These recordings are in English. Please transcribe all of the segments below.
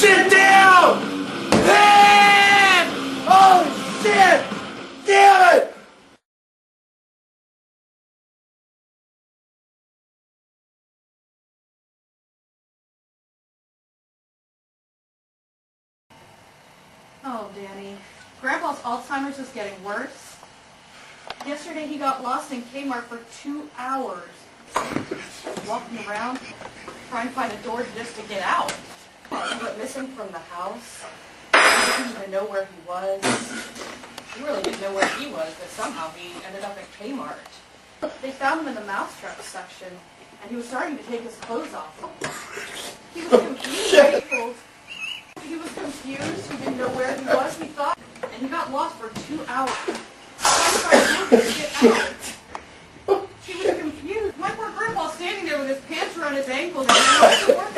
Sit down! Man! Oh shit! Damn it! Oh, Danny. Grandpa's Alzheimer's is getting worse. Yesterday he got lost in Kmart for 2 hours. Walking around, trying to find a door just to get out. He went missing from the house. He didn't even know where he was. He really didn't know where he was, but somehow he ended up at Kmart. They found him in the mousetrap section, and he was starting to take his clothes off. He was confused. He was confused. He didn't know where he was. He thought, and he got lost for 2 hours. Trying to get out. He was confused. My poor grandpa standing there with his pants around his ankles and he to work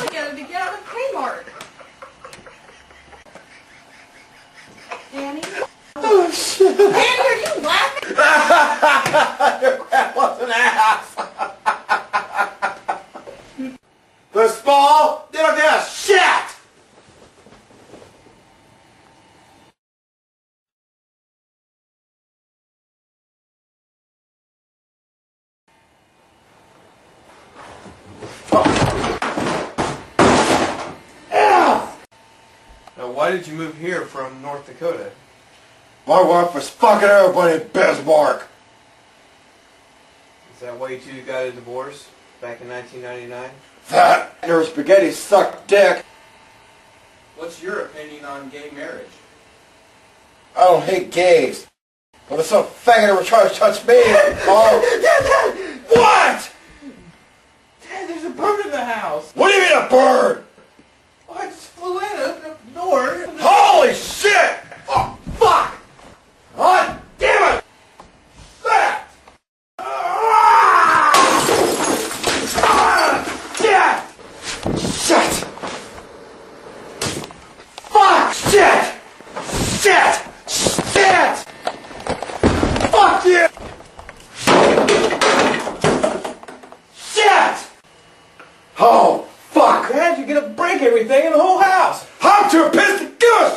together to get out of Kmart. Danny? Oh shit! Danny, are you laughing? Your grandpa's an ass! The small, they don't give a shit! Now, why did you move here from North Dakota? My wife was fucking everybody in Bismarck. Is that why you two got a divorce back in 1999? That and her spaghetti sucked dick. What's your opinion on gay marriage? I don't hate gays. But if some faggot ever tries to touch me, What? Dad, there's a bird in the house! What do you mean a bird? Oh, I just flew in the door. Holy shit! Oh, fuck! God damn it! That! Shit! Shit! Fuck! Shit! Shit! Shit! Fuck you! Shit! Oh, fuck! Dad, you're gonna break everything in the whole house! I'm too pissed to give a